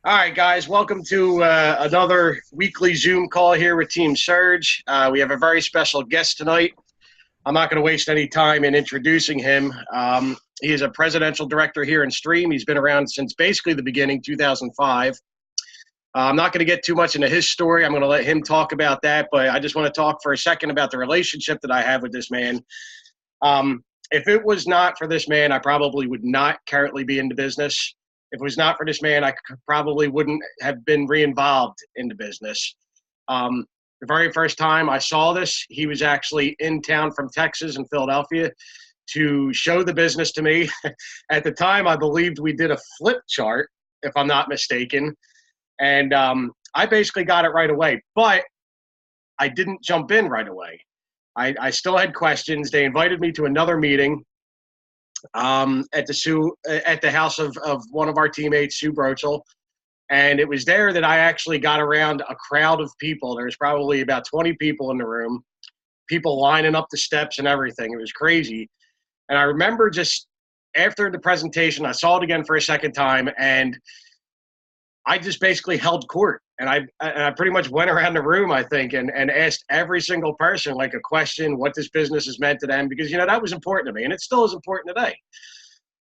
All right, guys, welcome to another weekly Zoom call here with Team Surge. We have a very special guest tonight. I'm not going to waste any time in introducing him. He is a presidential director here in Stream. He's been around since basically the beginning, 2005. I'm not going to get too much into his story. I'm going to let him talk about that, but I just want to talk for a second about the relationship that I have with this man. If it was not for this man, I probably would not currently be in the business. If it was not for this man, I probably wouldn't have been re-involved in the business. The very first time I saw this, he was actually in town from Texas and Philadelphia to show the business to me. At the time, I believed we did a flip chart, if I'm not mistaken. And I basically got it right away, but I didn't jump in right away. I still had questions. They invited me to another meeting at the house of one of our teammates, Sue Brochel. And it was there that I actually got around a crowd of people. There was probably about 20 people in the room, people lining up the steps and everything. It was crazy. And I remember just after the presentation, I saw it again for a second time, and I just basically held court. And I pretty much went around the room, I think, and asked every single person like a question, what this business has meant to them, because, that was important to me, and it still is important today.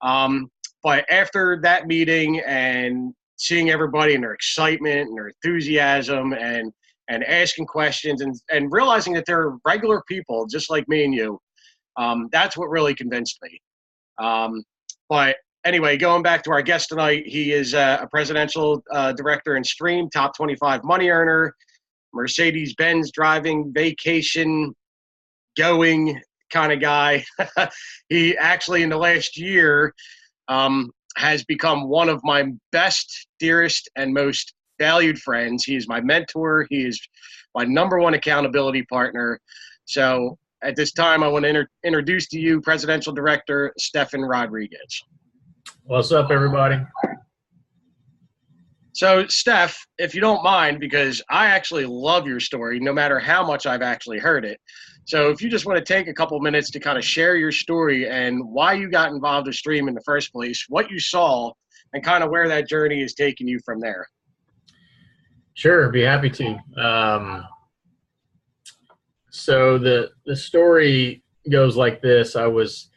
But after that meeting and seeing everybody and their excitement and their enthusiasm and asking questions and realizing that they're regular people just like me and you, that's what really convinced me. But anyway, going back to our guest tonight, he is a presidential director in Stream, top 25 money earner, Mercedes-Benz driving, vacation going kind of guy. He actually, in the last year, has become one of my best, dearest, and most valued friends. He is my mentor. He is my number one accountability partner. So at this time, I want to introduce to you Presidential Director Stefan Rodriguez. What's up, everybody? So, Steph, if you don't mind, because I actually love your story, no matter how much I've actually heard it. So if you just want to take a couple minutes to kind of share your story and why you got involved with Stream in the first place, what you saw, and kind of where that journey is taking you from there. Sure, be happy to. So the story goes like this. I was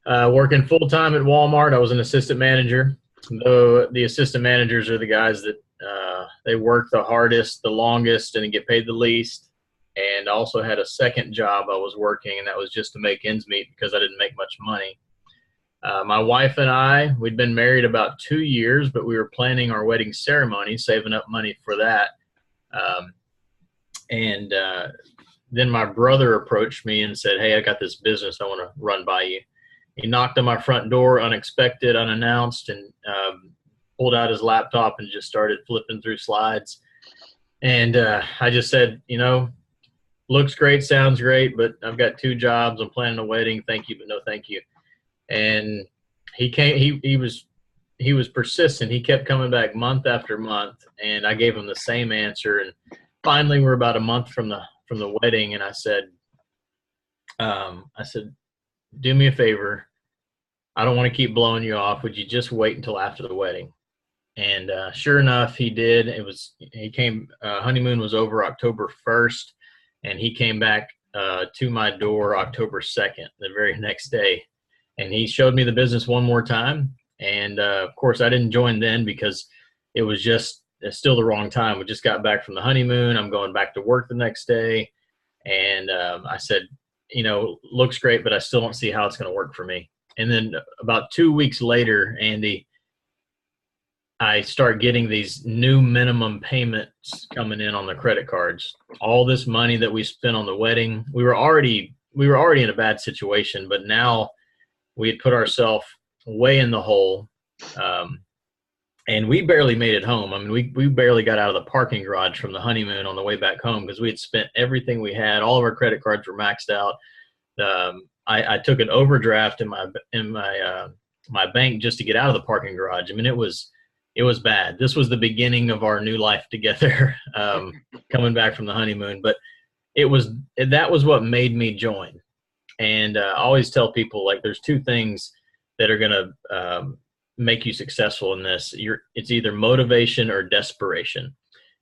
working full-time at Walmart. I was an assistant manager. Though the assistant managers are the guys that they work the hardest, the longest, and get paid the least. And also had a second job I was working, and that was just to make ends meet because I didn't make much money. My wife and I, we'd been married about 2 years, but we were planning our wedding ceremony, saving up money for that. Then my brother approached me and said, "Hey, I got this business I want to run by you." He knocked on my front door, unexpected, unannounced, and pulled out his laptop and just started flipping through slides. And I just said, looks great, sounds great, but I've got 2 jobs. I'm planning a wedding. Thank you, but no thank you. And he was persistent. He kept coming back month after month, and I gave him the same answer. And finally, we're about a month from the wedding, and I said, do me a favor. I don't want to keep blowing you off. Would you just wait until after the wedding? And sure enough, he did. Honeymoon was over October 1st, and he came back to my door October 2nd, the very next day. And he showed me the business one more time. And of course, I didn't join then because it was still the wrong time. We just got back from the honeymoon. I'm going back to work the next day. And I said, looks great, but I still don't see how it's going to work for me. And then about 2 weeks later, Andy, I start getting these new minimum payments coming in on the credit cards. All this money that we spent on the wedding, we were already in a bad situation, but now we had put ourselves way in the hole. And we barely made it home. I mean, we barely got out of the parking garage from the honeymoon on the way back home because we had spent everything we had. All of our credit cards were maxed out. I took an overdraft in my bank just to get out of the parking garage. I mean, it was bad. This was the beginning of our new life together, coming back from the honeymoon. But that was what made me join. And I always tell people, like, there's 2 things that are going to make you successful in this. It's either motivation or desperation.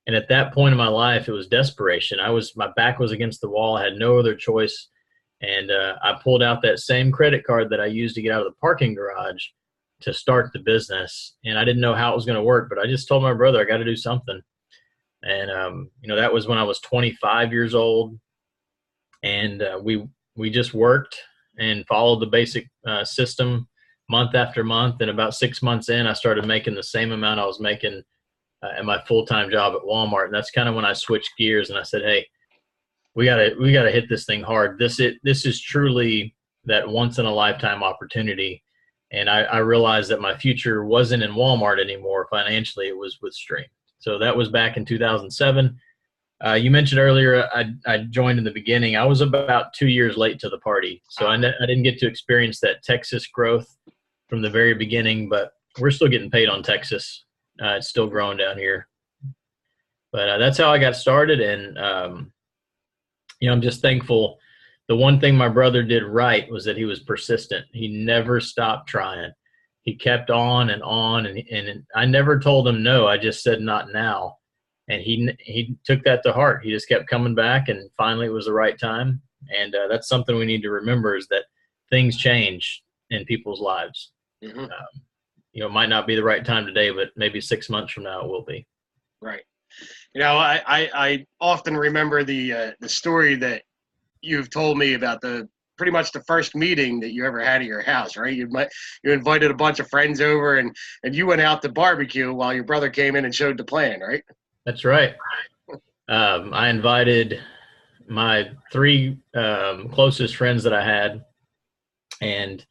And at that point in my life, it was desperation. My back was against the wall. I had no other choice. And I pulled out that same credit card that I used to get out of the parking garage to start the business. And I didn't know how it was going to work, but I just told my brother, I got to do something. And, that was when I was 25 years old. And we just worked and followed the basic system month after month. And about 6 months in, I started making the same amount I was making at my full-time job at Walmart. And that's kind of when I switched gears and I said, hey, we gotta hit this thing hard. This is truly that once in a lifetime opportunity. And I realized that my future wasn't in Walmart anymore. Financially, it was with Stream. So that was back in 2007. You mentioned earlier I joined in the beginning. I was about 2 years late to the party. So I didn't get to experience that Texas growth from the very beginning, but we're still getting paid on Texas. It's still growing down here. But that's how I got started. And, I'm just thankful. The one thing my brother did right was that he was persistent. He never stopped trying. He kept on and on. And I never told him no. I just said, not now. And he took that to heart. He just kept coming back, and finally it was the right time. And that's something we need to remember, is that things change in people's lives. Mm-hmm. It might not be the right time today, but maybe 6 months from now it will be. Right. I often remember the story that you've told me about pretty much the first meeting that you ever had at your house, right? You invited a bunch of friends over and you went out to barbecue while your brother came in and showed the plan, right? That's right. I invited my 3 closest friends that I had, and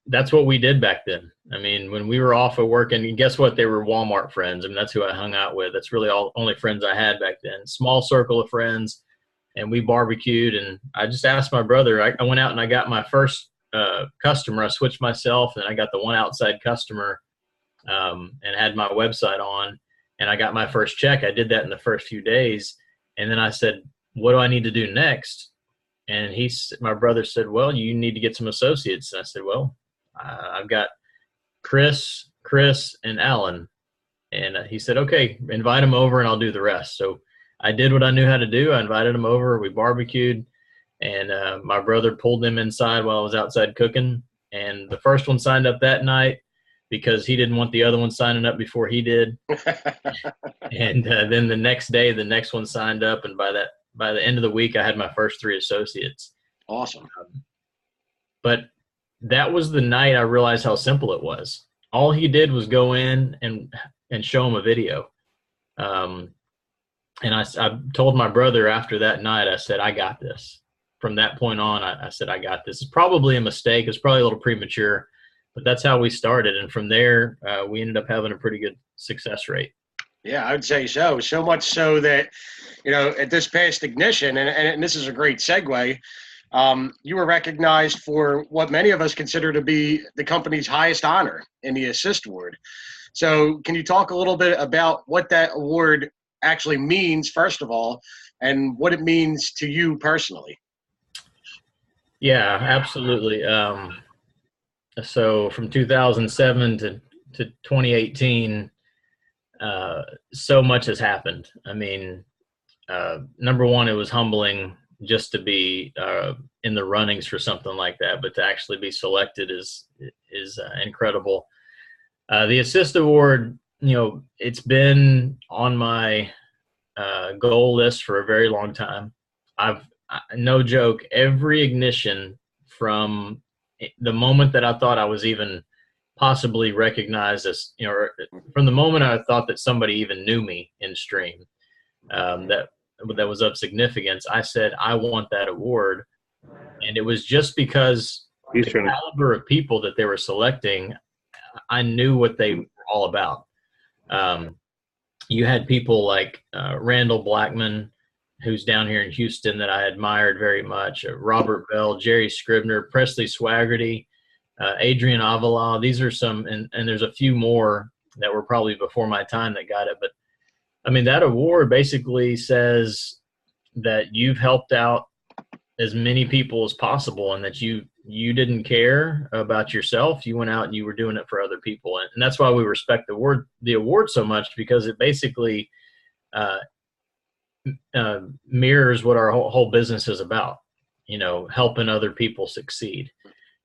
that's what we did back then. I mean, when we were off of work, and guess what? They were Walmart friends. I mean, that's who I hung out with. That's really only friends I had back then. Small circle of friends, and we barbecued. And I just asked my brother. I went out and I got my first customer. I switched myself, and I got the one outside customer, and had my website on. And I got my first check. I did that in the first few days, and then I said, "What do I need to do next?" And my brother said, "Well, you need to get some associates." And I said, "Well, I've got Chris, and Alan." And he said, "Okay, invite them over and I'll do the rest." So I did what I knew how to do. I invited them over. We barbecued, and my brother pulled them inside while I was outside cooking. And the first one signed up that night because he didn't want the other one signing up before he did. And then the next day, the next one signed up. And by the end of the week, I had my first 3 associates. Awesome. But that was the night I realized how simple it was. All he did was go in and show him a video. And I told my brother after that night, I said, "I got this." From that point on, I said, "I got this." It's probably a mistake. It's probably a little premature, but that's how we started. And from there, we ended up having a pretty good success rate. Yeah, I would say so. So much so that, at this past Ignition, and this is a great segue, you were recognized for what many of us consider to be the company's highest honor in the Assist Award. So can you talk a little bit about what that award actually means, first of all, and what it means to you personally? Yeah, absolutely. So from 2007 to 2018, so much has happened. I mean, number one, it was humbling just to be in the runnings for something like that, but to actually be selected is incredible. The Assist Award, it's been on my goal list for a very long time. No joke, every Ignition from the moment that I thought I was even possibly recognized as, from the moment I thought that somebody even knew me in Stream, that was of significance, I said, I want that award. And it was just because the caliber of people that they were selecting, I knew what they were all about. You had people like Randall Blackman, who's down here in Houston, that I admired very much, Robert Bell, Jerry Scribner, Presley Swaggerty, Adrian Avila. These are some, and there's a few more that were probably before my time that got it. But I mean, that award basically says that you've helped out as many people as possible, and that you you didn't care about yourself. You went out and you were doing it for other people. And that's why we respect the award so much, because it basically uh, mirrors what our whole business is about, helping other people succeed.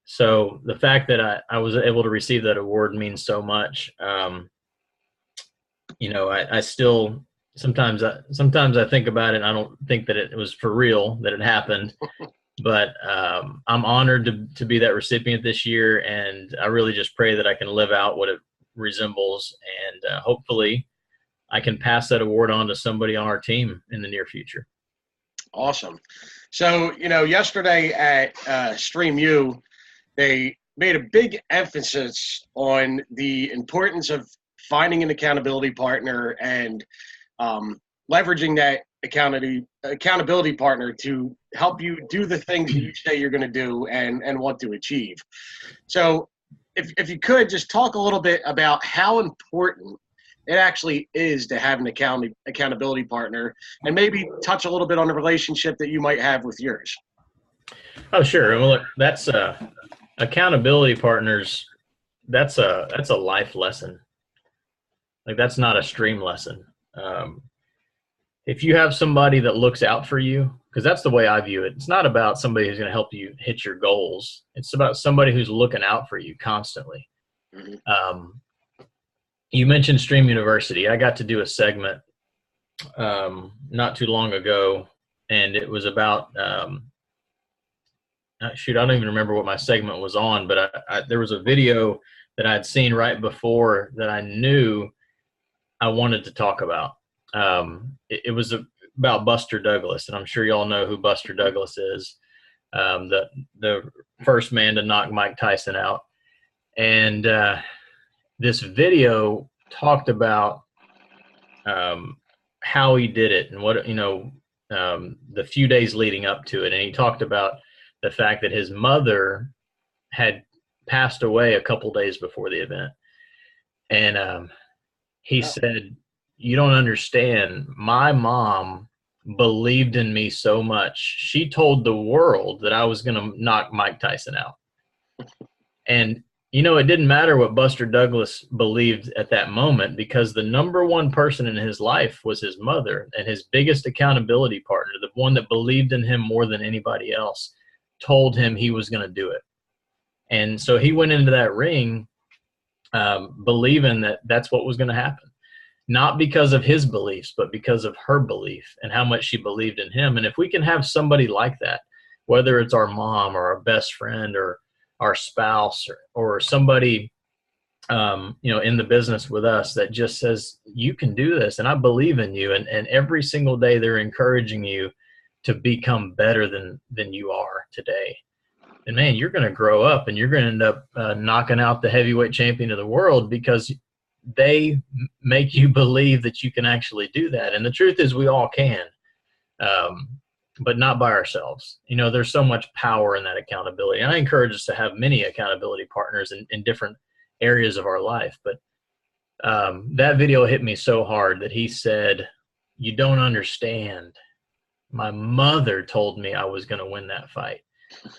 So the fact that I was able to receive that award means so much. I still sometimes I think about it and I don't think that it was for real that it happened, but I'm honored to be that recipient this year, and I really just pray that I can live out what it resembles, and hopefully I can pass that award on to somebody on our team in the near future. Awesome. So, yesterday at StreamU, they made a big emphasis on the importance of finding an accountability partner and leveraging that accountability partner to help you do the things that you say you're going to do and want to achieve. So if you could just talk a little bit about how important it actually is to have an accountability partner, and maybe touch a little bit on the relationship that you might have with yours. Oh, sure. Well, look, that's accountability partners. That's a life lesson. Like, that's not a stream lesson. If you have somebody that looks out for you, because that's the way I view it. It's not about somebody who's going to help you hit your goals. It's about somebody who's looking out for you constantly. Mm-hmm. You mentioned Stream University. I got to do a segment not too long ago, and it was about shoot, I don't even remember what my segment was on, but there was a video that I'd seen right before that I knew I wanted to talk about. It was about Buster Douglas, and I'm sure y'all know who Buster Douglas is, the first man to knock Mike Tyson out. And this video talked about how he did it and what, the few days leading up to it. And he talked about the fact that his mother had passed away a couple days before the event. And he said, "You don't understand. My mom believed in me so much. She told the world that I was going to knock Mike Tyson out." And, it didn't matter what Buster Douglas believed at that moment, because the number one person in his life was his mother, and his biggest accountability partner, the one that believed in him more than anybody else, told him he was going to do it. And so he went into that ring believing that that's what was going to happen. Not because of his beliefs, but because of her belief and how much she believed in him. And if we can have somebody like that, whether it's our mom or our best friend or our spouse or somebody, in the business with us that just says, "You can do this, and I believe in you," and every single day they're encouraging you to become better than you are today. And man, you're going to grow up and you're going to end up knocking out the heavyweight champion of the world, because they make you believe that you can actually do that. And the truth is, we all can, but not by ourselves. There's so much power in that accountability. And I encourage us to have many accountability partners in different areas of our life. But that video hit me so hard that he said, "You don't understand. My mother told me I was going to win that fight."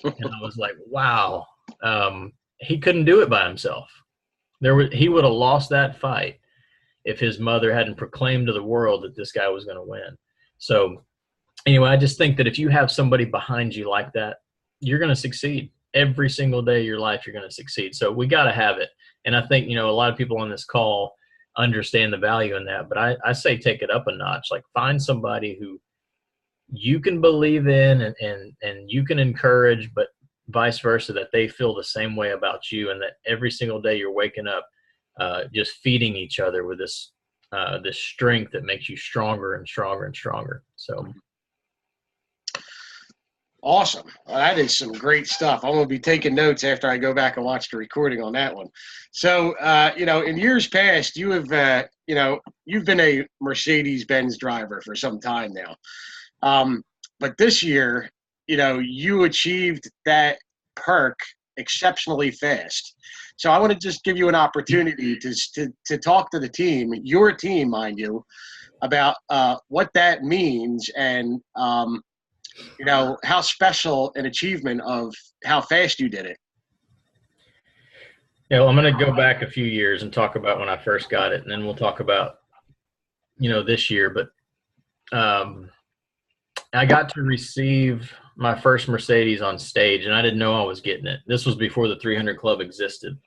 And I was like, wow. He couldn't do it by himself. He would have lost that fight if his mother hadn't proclaimed to the world that this guy was going to win. So anyway, I just think that if you have somebody behind you like that, you're going to succeed. Every single day of your life, you're going to succeed. So we got to have it. And I think, a lot of people on this call understand the value in that. But I say take it up a notch. Like, find somebody who you can believe in and you can encourage, but vice versa, that they feel the same way about you, and that every single day you're waking up just feeding each other with this strength that makes you stronger and stronger and stronger. So awesome. Well, that is some great stuff. I'm going to be taking notes after I go back and watch the recording on that one. So, in years past, you have, you've been a Mercedes-Benz driver for some time now. But this year, you achieved that perk exceptionally fast. So I want to just give you an opportunity to talk to the team, your team, mind you, about what that means, and how special an achievement of how fast you did it. Yeah, well, I'm going to go back a few years and talk about when I first got it, and then we'll talk about, this year. But I got to receive my first Mercedes on stage, and I didn't know I was getting it. This was before the 300 Club existed.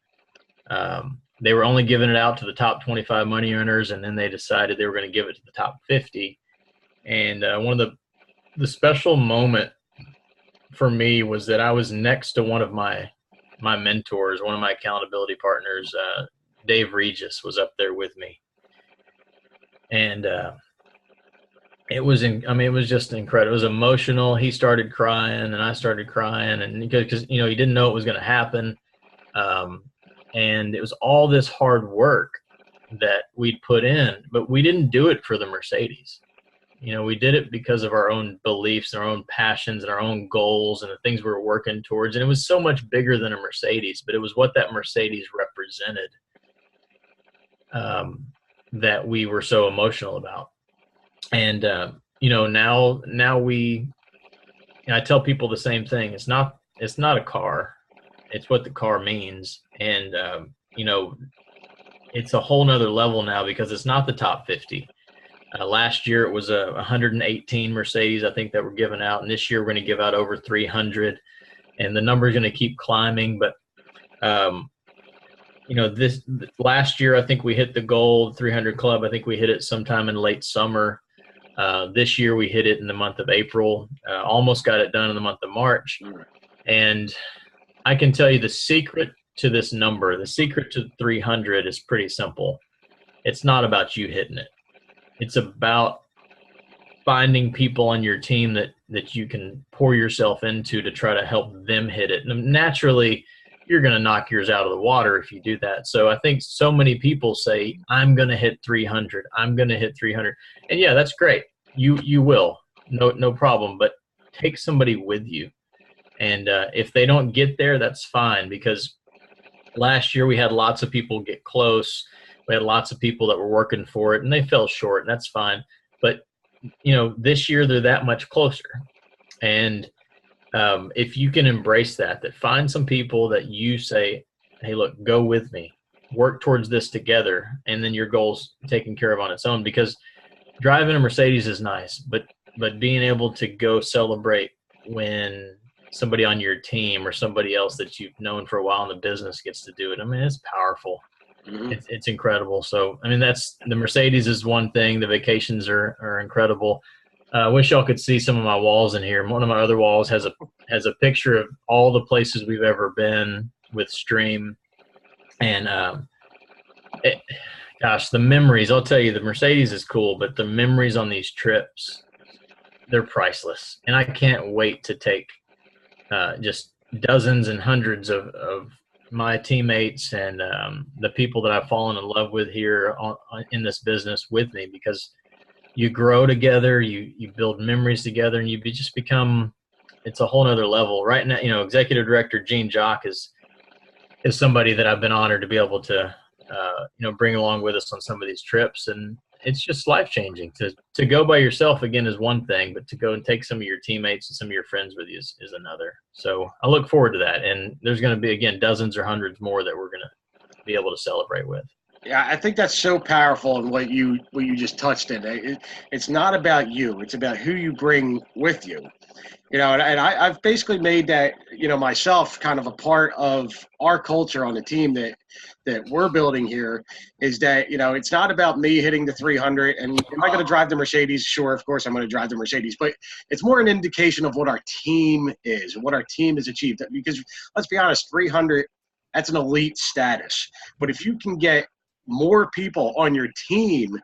They were only giving it out to the top 25 money earners, and then they decided they were going to give it to the top 50. And one of the special moment for me was that I was next to one of my mentors, one of my accountability partners, Dave Regis, was up there with me. And it was just incredible. It was emotional. He started crying and I started crying, and because he didn't know it was going to happen. And it was all this hard work that we'd put in, but we didn't do it for the Mercedes. We did it because of our own beliefs and our own passions and our own goals and the things we were working towards. And it was so much bigger than a Mercedes, but it was what that Mercedes represented that we were so emotional about. And, now we, I tell people the same thing. It's not a car. It's what the car means. And, it's a whole nother level now because it's not the top 50. Last year it was 118 Mercedes, I think, that were given out, and this year we're going to give out over 300, and the number is going to keep climbing. But this last year I think we hit the goal 300 Club. I think we hit it sometime in late summer. This year we hit it in the month of April. Almost got it done in the month of March, and I can tell you the secret to this number, the secret to 300 is pretty simple. It's not about you hitting it. It's about finding people on your team that you can pour yourself into to try to help them hit it. And naturally, you're going to knock yours out of the water if you do that. So I think so many people say, I'm going to hit 300. I'm going to hit 300. And yeah, that's great. You will. No problem. But take somebody with you. And if they don't get there, that's fine, because last year we had lots of people get close. We had lots of people that were working for it, and they fell short, and that's fine. But, this year they're that much closer. And if you can embrace that find some people that you say, hey, look, go with me, work towards this together, and then your goal's taken care of on its own. Because driving a Mercedes is nice, but being able to go celebrate when somebody on your team or somebody else that you've known for a while in the business gets to do it, it's powerful. Mm-hmm. It's incredible. So, that's the Mercedes is one thing. The vacations are incredible. I wish y'all could see some of my walls in here. One of my other walls has a picture of all the places we've ever been with Stream. And, the memories, I'll tell you, the Mercedes is cool, but the memories on these trips, they're priceless. And I can't wait to take just dozens and hundreds of my teammates and the people that I've fallen in love with here in this business with me, because you grow together, you build memories together, and you just become, it's a whole nother level. Right now, Executive Director Gene Jock is somebody that I've been honored to be able to, bring along with us on some of these trips. And it's just life-changing. To go by yourself, again, is one thing, but to go and take some of your teammates and some of your friends with you is another. So I look forward to that. And there's going to be, again, dozens or hundreds more that we're going to be able to celebrate with. Yeah, I think that's so powerful in what you just touched in. It's not about you. It's about who you bring with you. And I've basically made that, myself kind of a part of our culture on the team that we're building here, is that, it's not about me hitting the 300. And am I going to drive the Mercedes? Sure, of course I'm going to drive the Mercedes. But it's more an indication of what our team is and what our team has achieved. Because let's be honest, 300, that's an elite status. But if you can get more people on your team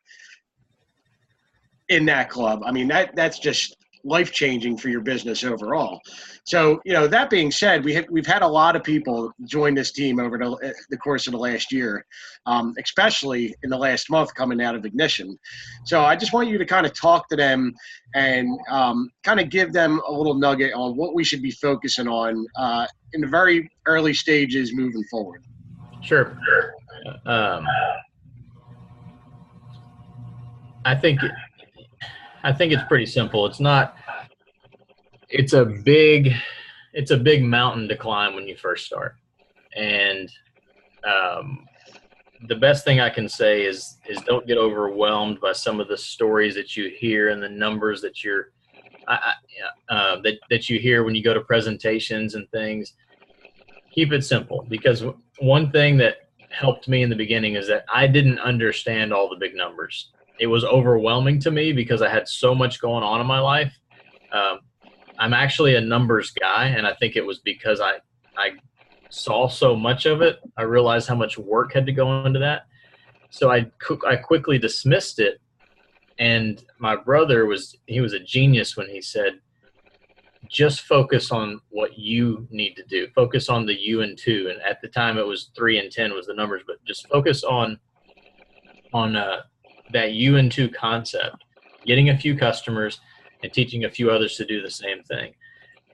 in that club, that's just life-changing for your business overall. So, that being said, we've had a lot of people join this team over the course of the last year, especially in the last month coming out of Ignition. So I just want you to kind of talk to them and kind of give them a little nugget on what we should be focusing on in the very early stages moving forward. Sure. I think it's pretty simple. It's not it's a big mountain to climb when you first start. And the best thing I can say is don't get overwhelmed by some of the stories that you hear and the numbers that that you hear when you go to presentations and things. Keep it simple, because one thing that helped me in the beginning is that I didn't understand all the big numbers. It was overwhelming to me because I had so much going on in my life. I'm actually a numbers guy, and I think it was because I saw so much of it. I realized how much work had to go into that. So I quickly dismissed it. And my brother was a genius when he said, just focus on what you need to do. Focus on the U and 2. And at the time it was 3 and 10 was the numbers, but just focus on that U and 2 concept, getting a few customers and teaching a few others to do the same thing.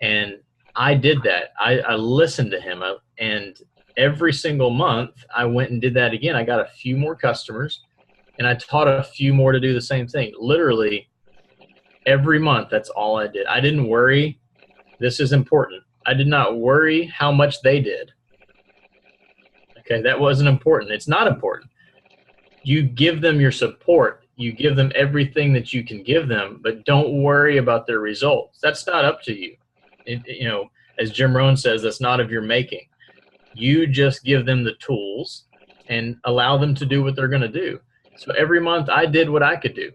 And I did that. I listened to him, and every single month I went and did that again. I got a few more customers, and I taught a few more to do the same thing. Literally every month, that's all I did. I didn't worry. This is important. I did not worry how much they did. Okay, that wasn't important. It's not important. You give them your support. You give them everything that you can give them, but don't worry about their results. That's not up to you. As Jim Rohn says, that's not of your making. You just give them the tools and allow them to do what they're going to do. So every month I did what I could do,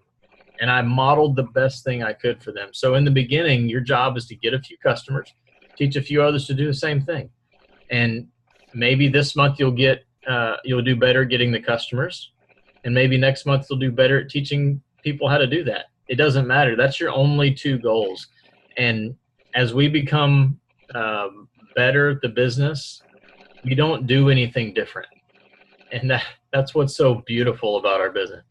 and I modeled the best thing I could for them. So in the beginning, your job is to get a few customers, teach a few others to do the same thing. And maybe this month you'll do better getting the customers, and maybe next month you'll do better at teaching people how to do that. It doesn't matter. That's your only two goals. And as we become better at the business, we don't do anything different. And that's what's so beautiful about our business.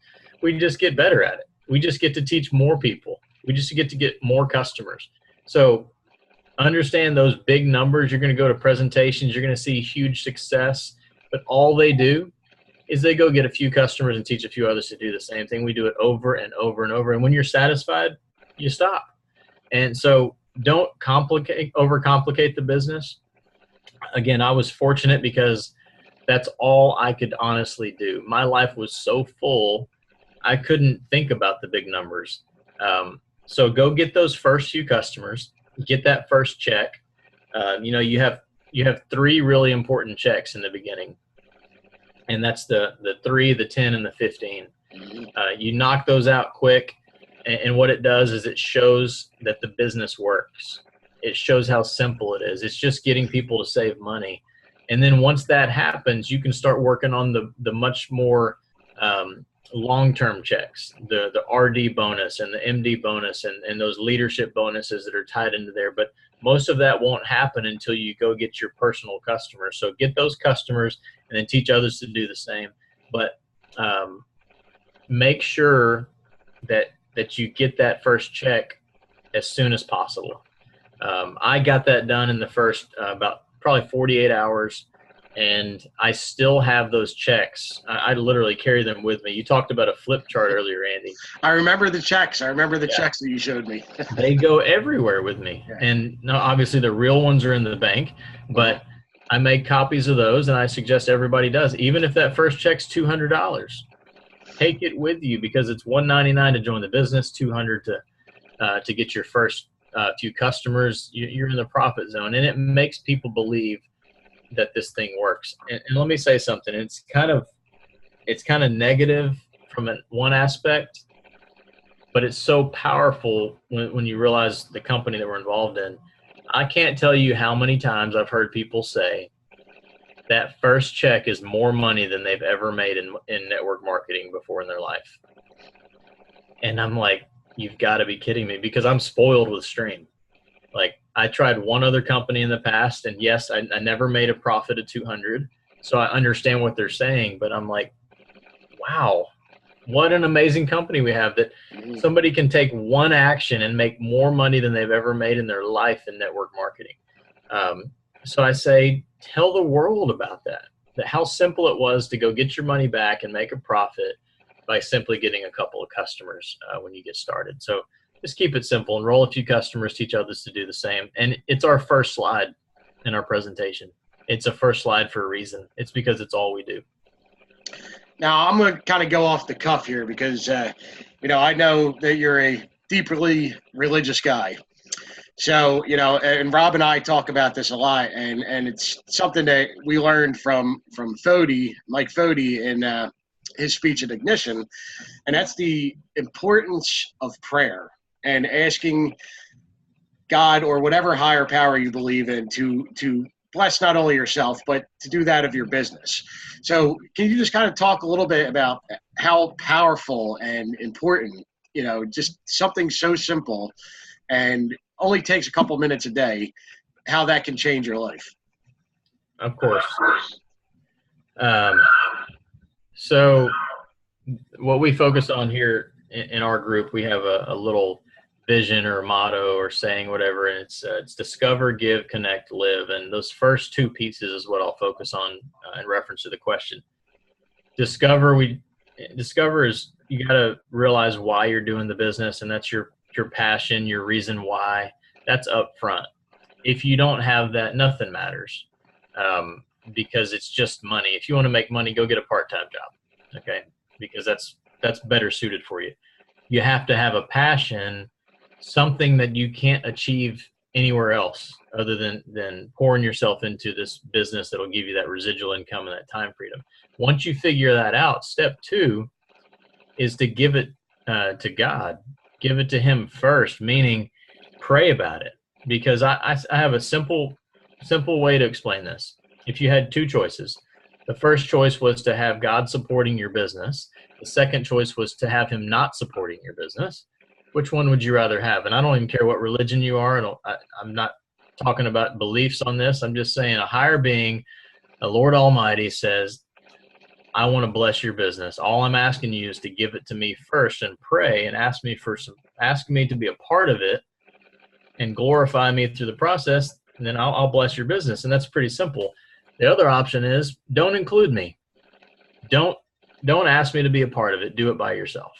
We just get better at it. We just get to teach more people. We just get to get more customers. So understand those big numbers. You're going to go to presentations. You're going to see huge success. But all they do is they go get a few customers and teach a few others to do the same thing. We do it over and over and over. And when you're satisfied, you stop. And so don't overcomplicate the business. Again, I was fortunate because that's all I could honestly do. My life was so full, I couldn't think about the big numbers. So go get those first few customers, get that first check. You have 3 really important checks in the beginning, and that's the 3, the 10, and the 15. You knock those out quick. And what it does is it shows that the business works. It shows how simple it is. It's just getting people to save money. And then once that happens, you can start working on the much more long-term checks, the RD bonus and the MD bonus and those leadership bonuses that are tied into there. But most of that won't happen until you go get your personal customers. So get those customers and then teach others to do the same. But make sure that you get that first check as soon as possible. I got that done in the first about probably 48 hours, and I still have those checks. I literally carry them with me. You talked about a flip chart earlier, Andy. I remember the checks. Checks that you showed me. They go everywhere with me. Yeah. And no, obviously the real ones are in the bank, but I make copies of those, and I suggest everybody does. Even if that first check's $200. Take it with you, because it's $199 to join the business, $200 to get your first few customers. You're in the profit zone, and it makes people believe that this thing works. And let me say something. It's kind of negative from one aspect, but it's so powerful when you realize the company that we're involved in. I can't tell you how many times I've heard people say that first check is more money than they've ever made in network marketing before in their life. And I'm like, you've got to be kidding me, because I'm spoiled with Stream. Like, I tried one other company in the past, and yes, I never made a profit of 200. So I understand what they're saying, but I'm like, wow, what an amazing company we have, that somebody can take one action and make more money than they've ever made in their life in network marketing. So I say, tell the world about that how simple it was to go get your money back and make a profit by simply getting a couple of customers when you get started. So just keep it simple. Enroll a few customers, teach others to do the same. And it's our first slide in our presentation. It's a first slide for a reason. It's because it's all we do. Now, I'm going to kind of go off the cuff here because, I know that you're a deeply religious guy. So, and Rob and I talk about this a lot, and it's something that we learned from Mike Fody, in his speech at Ignition, and that's the importance of prayer and asking God or whatever higher power you believe in to bless not only yourself, but to do that of your business. So can you just kind of talk a little bit about how powerful and important, just something so simple and only takes a couple minutes a day, how that can change your life? Of course. So what we focus on here in our group, we have a little vision or motto or saying, whatever, and it's discover, give, connect, live. And those first two pieces is what I'll focus on in reference to the question. Discover is you got to realize why you're doing the business, and that's your passion, your reason why. That's up front. If you don't have that, nothing matters, because it's just money. If you want to make money, go get a part-time job, okay? Because that's better suited for you. You have to have a passion, something that you can't achieve anywhere else other than pouring yourself into this business that'll give you that residual income and that time freedom. Once you figure that out, step 2 is to give it to God. Give it to him first, meaning pray about it. Because I have a simple way to explain this. If you had 2 choices, the first choice was to have God supporting your business. The second choice was to have him not supporting your business. Which one would you rather have? And I don't even care what religion you are. I'm not talking about beliefs on this. I'm just saying a higher being, the Lord Almighty says, I want to bless your business. All I'm asking you is to give it to me first and pray and ask me to be a part of it and glorify me through the process. And then I'll bless your business. And that's pretty simple. The other option is don't include me. Don't ask me to be a part of it. Do it by yourself.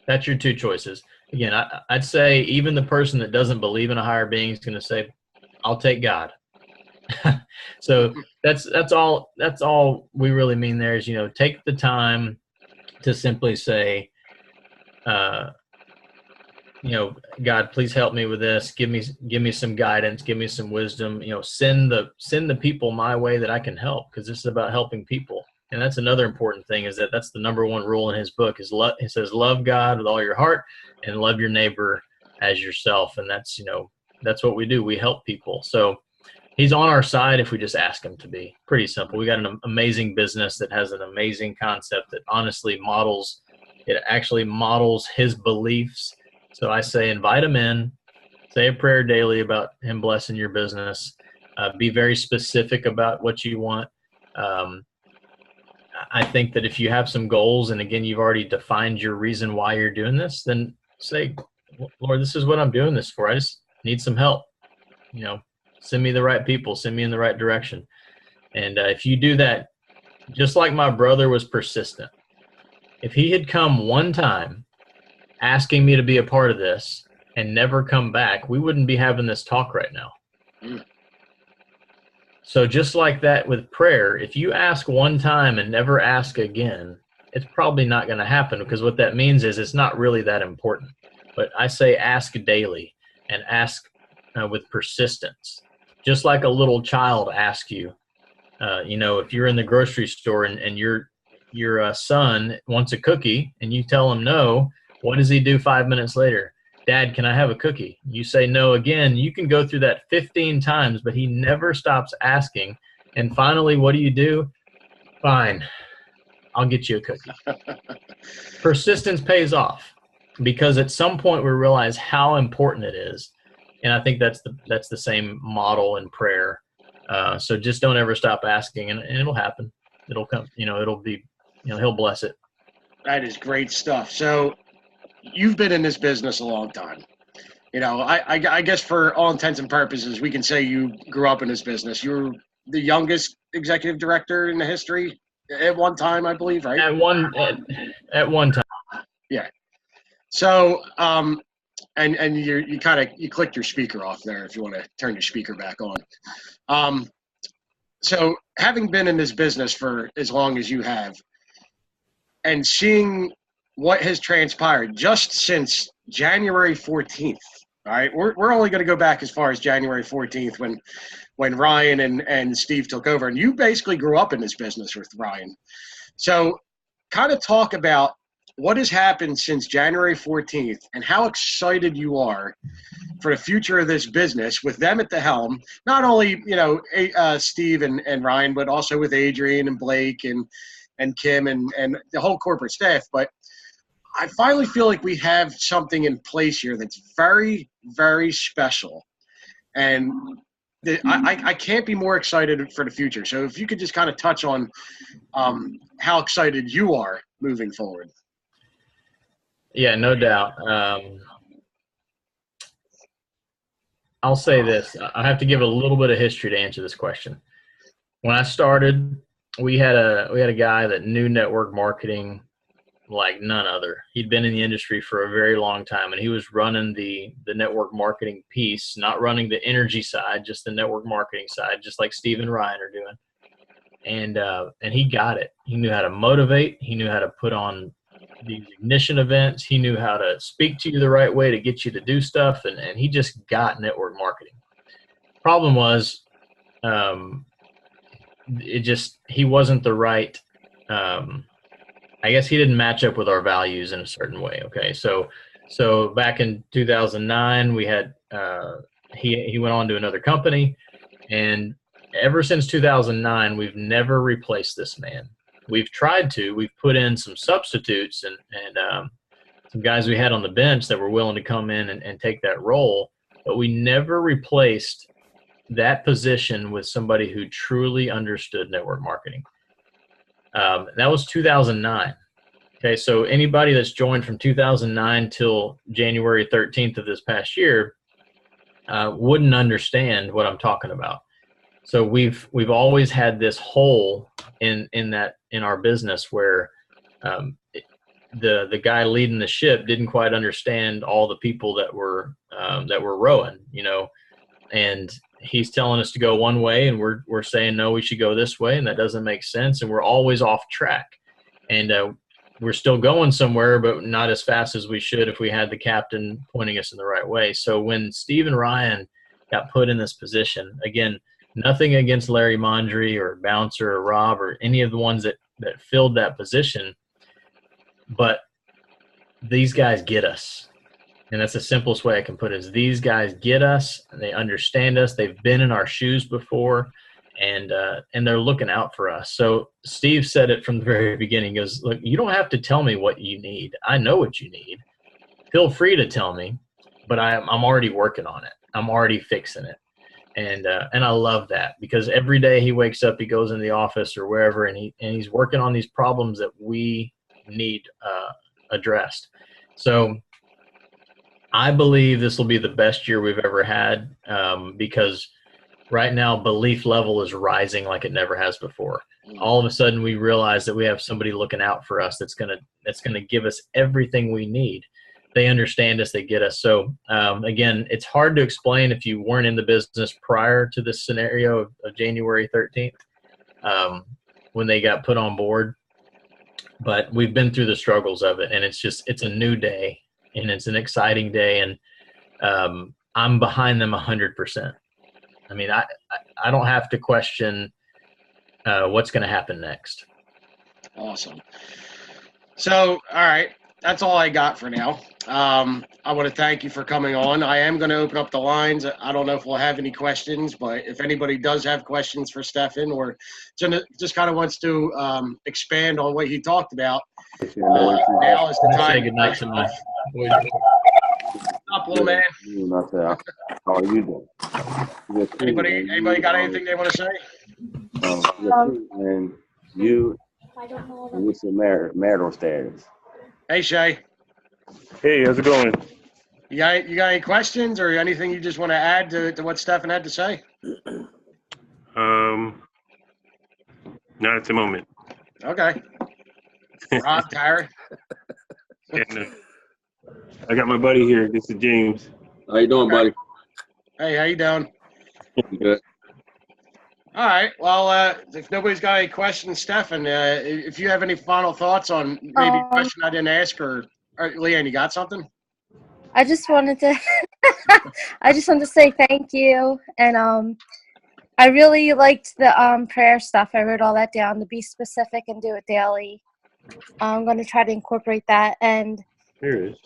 That's your 2 choices. Again, I'd say even the person that doesn't believe in a higher being is going to say, I'll take God. So that's all we really mean there is, take the time to simply say, God, please help me with this. Give me some guidance. Give me some wisdom. Send the people my way that I can help, because this is about helping people. And that's another important thing, is that's the number 1 rule in his book is it says, love God with all your heart and love your neighbor as yourself. And that's what we do. We help people. So he's on our side if we just ask him to be. Pretty simple. We got an amazing business that has an amazing concept that honestly actually models his beliefs. So I say, invite him in, say a prayer daily about him blessing your business. Be very specific about what you want. I think that if you have some goals, and again, you've already defined your reason why you're doing this, then say, Lord, this is what I'm doing this for. I just need some help. Send me the right people, send me in the right direction. And if you do that, just like my brother was persistent, if he had come one time asking me to be a part of this and never come back, we wouldn't be having this talk right now. So just like that with prayer, if you ask one time and never ask again, it's probably not going to happen, because what that means is it's not really that important. But I say ask daily and ask with persistence. Just like a little child asks you, if you're in the grocery store and your son wants a cookie and you tell him no, what does he do 5 minutes later? Dad, can I have a cookie? You say no again. You can go through that 15 times, but he never stops asking. And finally, what do? Fine, I'll get you a cookie. Persistence pays off, because at some point we realize how important it is. And I think that's the same model in prayer. So just don't ever stop asking, and it'll happen. It'll come. It'll be. He'll bless it. That is great stuff. So you've been in this business a long time. I guess for all intents and purposes, we can say you grew up in this business. You were the youngest executive director in the history at one time, I believe, right? At one time. Yeah. So and you clicked your speaker off there if you want to turn your speaker back on. So having been in this business for as long as you have, and seeing what has transpired just since January 14th. All right, we're only going to go back as far as January 14th when Ryan and Steve took over, and you basically grew up in this business with Ryan. So kind of talk about what has happened since January 14th and how excited you are for the future of this business with them at the helm, not only, Steve and Ryan, but also with Adrian and Blake and Kim and the whole corporate staff. But I finally feel like we have something in place here that's very, very special. And I can't be more excited for the future. So if you could just kind of touch on how excited you are moving forward. Yeah, no doubt. I'll say this. I have to give a little bit of history to answer this question. When I started, we had a guy that knew network marketing like none other. He'd been in the industry for a very long time, and he was running the network marketing piece, not running the energy side, just the network marketing side, just like Steve and Ryan are doing. And he got it. He knew how to motivate. He knew how to put on these ignition events. He knew how to speak to you the right way to get you to do stuff, and he just got network marketing. Problem was, he wasn't the right. I guess he didn't match up with our values in a certain way. Okay, so back in 2009, we had he went on to another company, and ever since 2009, we've never replaced this man. We've tried to. We've put in some substitutes and some guys we had on the bench that were willing to come in and take that role, but we never replaced that position with somebody who truly understood network marketing. That was 2009. Okay, so anybody that's joined from 2009 till January 13th of this past year wouldn't understand what I'm talking about. So we've always had this hole in our business where the guy leading the ship didn't quite understand all the people that were rowing, and he's telling us to go one way, and we're saying no, we should go this way, and that doesn't make sense, and we're always off track, and we're still going somewhere, but not as fast as we should if we had the captain pointing us in the right way. So when Steve and Ryan got put in this position, again, nothing against Larry Mondry or Bouncer or Rob or any of the ones that filled that position, but these guys get us. And that's the simplest way I can put it, is these guys get us, and they understand us. They've been in our shoes before, and they're looking out for us. So Steve said it from the very beginning. He goes, look, you don't have to tell me what you need. I know what you need. Feel free to tell me, but I'm already working on it. I'm already fixing it. And I love that, because every day he wakes up, he goes in the office or wherever, and he's working on these problems that we need addressed. So I believe this will be the best year we've ever had, because right now belief level is rising like it never has before. All of a sudden we realize that we have somebody looking out for us that's gonna give us everything we need. They understand us, they get us. So again, it's hard to explain if you weren't in the business prior to this scenario of January 13th when they got put on board. But we've been through the struggles of it, and it's a new day, and it's an exciting day, and I'm behind them 100%. I mean, I don't have to question what's going to happen next. Awesome. So, all right, that's all I got for now. I want to thank you for coming on. I am going to open up the lines. I don't know if we'll have any questions, but if anybody does have questions for Stefan or just kind of wants to expand on what he talked about, now is the time. Say goodnight to my boys. Up, little man. How are you doing? Anybody got anything they want to say? And you and what's your marital status? Hey, Shay. Hey, how's it going? You got any questions or anything you just want to add to what Stefan had to say? Not at the moment. Okay. Rob, Tyra. And, I got my buddy here. This is James. How you doing, buddy? Hey, how you doing? Good. All right. Well, if nobody's got any questions, Stefan, if you have any final thoughts on maybe a question I didn't ask, or Leanne, you got something? I just wanted to say thank you, and I really liked the prayer stuff. I wrote all that down, to be specific and do it daily. I'm going to try to incorporate that, and Here it is.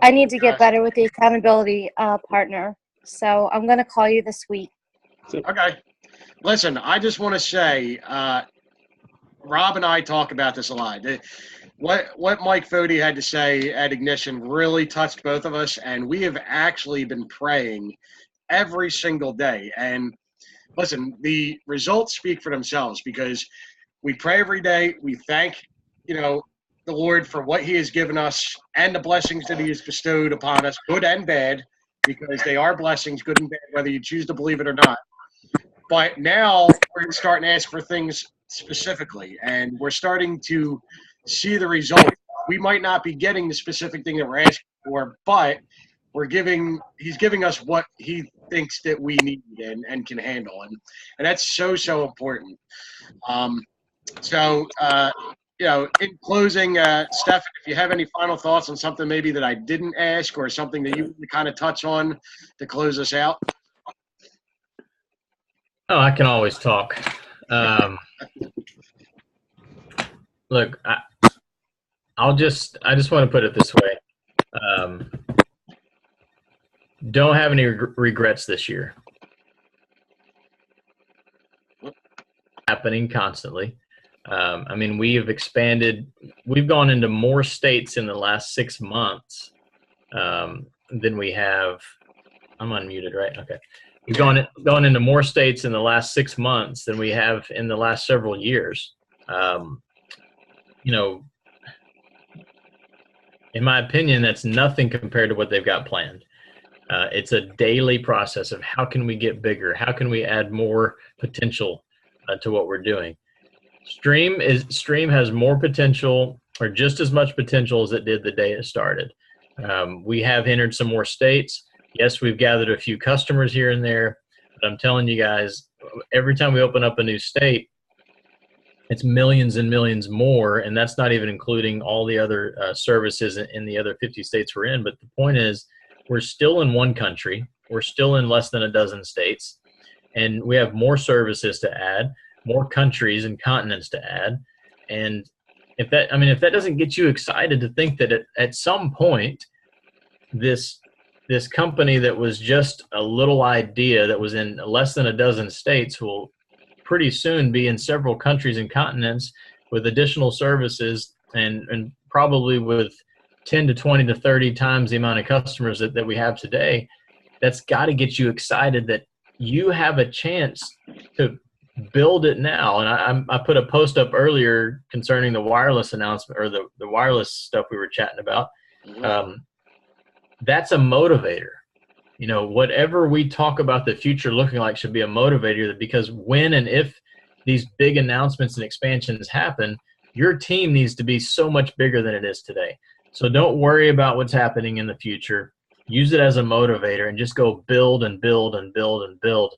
I need to get better with the accountability partner. So I'm going to call you this week. Okay. Listen, I just want to say, Rob and I talk about this a lot. What Mike Fody had to say at Ignition really touched both of us, and we have actually been praying every single day. And listen, the results speak for themselves, because we pray every day. We thank, the Lord for what he has given us and the blessings that he has bestowed upon us, good and bad, because they are blessings, good and bad, whether you choose to believe it or not. But now we're starting to ask for things specifically, and we're starting to see the result. We might not be getting the specific thing that we're asking for, but he's giving us what he thinks that we need and can handle. And that's so important. In closing, Steph, if you have any final thoughts on something maybe that I didn't ask, or something that you kind of touch on to close us out. Oh, I can always talk. Look, I just want to put it this way. Don't have any regrets this year. Happening constantly. We have expanded. We've gone into more states in the last 6 months than we have. I'm unmuted, right? Okay. We've gone into more states in the last 6 months than we have in the last several years. In my opinion, that's nothing compared to what they've got planned. It's a daily process of how can we get bigger? How can we add more potential to what we're doing? Stream has more potential, or just as much potential as it did the day it started. We have entered some more states. Yes, we've gathered a few customers here and there, but I'm telling you guys, every time we open up a new state, it's millions and millions more, and that's not even including all the other services in the other 50 states we're in. But the point is, we're still in one country. We're still in less than a dozen states, and we have more services to add, more countries and continents to add. And if that doesn't get you excited to think that at some point this company that was just a little idea that was in less than a dozen states will pretty soon be in several countries and continents with additional services, and probably with 10 to 20 to 30 times the amount of customers that we have today. That's got to get you excited that you have a chance to build it now. And I put a post up earlier concerning the wireless announcement, or the wireless stuff we were chatting about. That's a motivator. Whatever we talk about the future looking like should be a motivator, because when and if these big announcements and expansions happen, your team needs to be so much bigger than it is today. So don't worry about what's happening in the future. Use it as a motivator and just go build and build and build and build.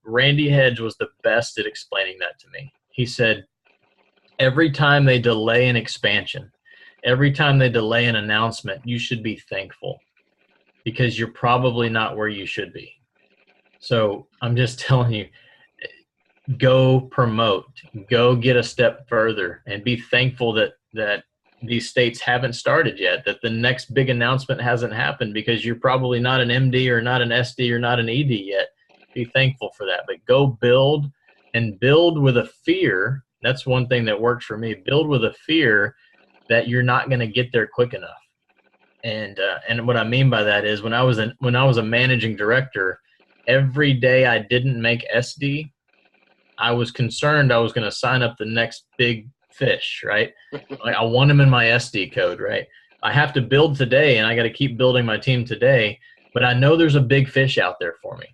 Randy Hedge was the best at explaining that to me. He said, every time they delay an expansion, every time they delay an announcement, you should be thankful, because you're probably not where you should be. So I'm just telling you, go promote, go get a step further, and be thankful that these states haven't started yet, that the next big announcement hasn't happened, because you're probably not an MD or not an SD or not an ED yet. Be thankful for that. But go build, and build with a fear. That's one thing that works for me. Build with a fear that you're not going to get there quick enough. And what I mean by that is, when I was a managing director, every day I didn't make SD, I was concerned I was going to sign up the next big fish, right? Like, I want them in my SD code, right? I have to build today, and I got to keep building my team today, but I know there's a big fish out there for me,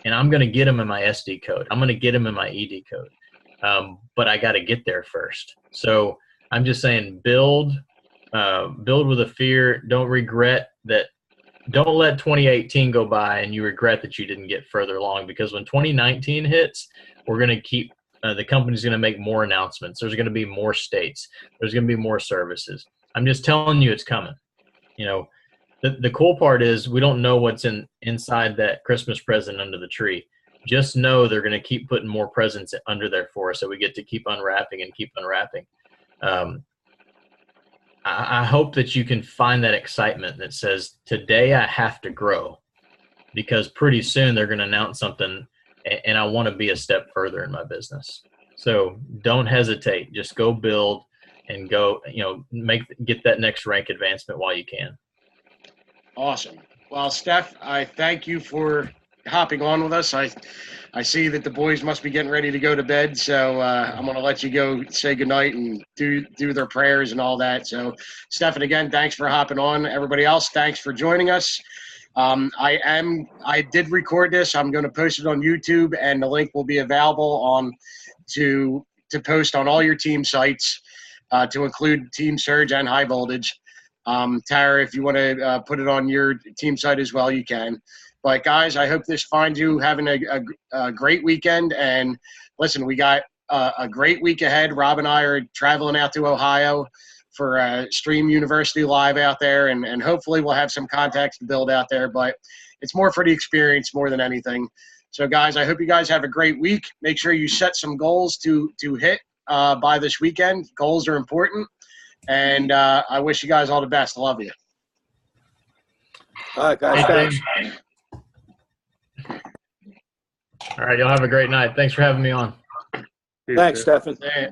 and I'm going to get them in my SD code. I'm going to get them in my ED code. But I got to get there first. So I'm just saying, build, build with a fear. Don't regret that. Don't let 2018 go by and you regret that you didn't get further along, because when 2019 hits, we're going to keep the company's going to make more announcements. There's going to be more states. There's going to be more services. I'm just telling you, it's coming. You know, the cool part is we don't know what's inside that Christmas present under the tree. Just know they're going to keep putting more presents under there for us, so we get to keep unwrapping and keep unwrapping. I hope that you can find that excitement that says, today I have to grow, because pretty soon they're going to announce something and I want to be a step further in my business. So don't hesitate. Just go build and go, get that next rank advancement while you can. Awesome. Well, Steph, I thank you for hopping on with us. I see that the boys must be getting ready to go to bed, so I'm going to let you go say goodnight and do their prayers and all that. So, Stefan, again, thanks for hopping on. Everybody else, thanks for joining us. I did record this. I'm going to post it on YouTube, and the link will be available to post on all your team sites, to include Team Surge and High Voltage. Tara, if you want to put it on your team site as well, you can. But, guys, I hope this finds you having a great weekend. And, listen, we got a great week ahead. Rob and I are traveling out to Ohio for Stream University Live out there. And hopefully we'll have some contacts to build out there. But it's more for the experience more than anything. So, guys, I hope you guys have a great week. Make sure you set some goals to hit by this weekend. Goals are important. And I wish you guys all the best. I love you. All right, guys. Thanks. All right, y'all have a great night. Thanks for having me on. Thanks, Stefan. Yeah.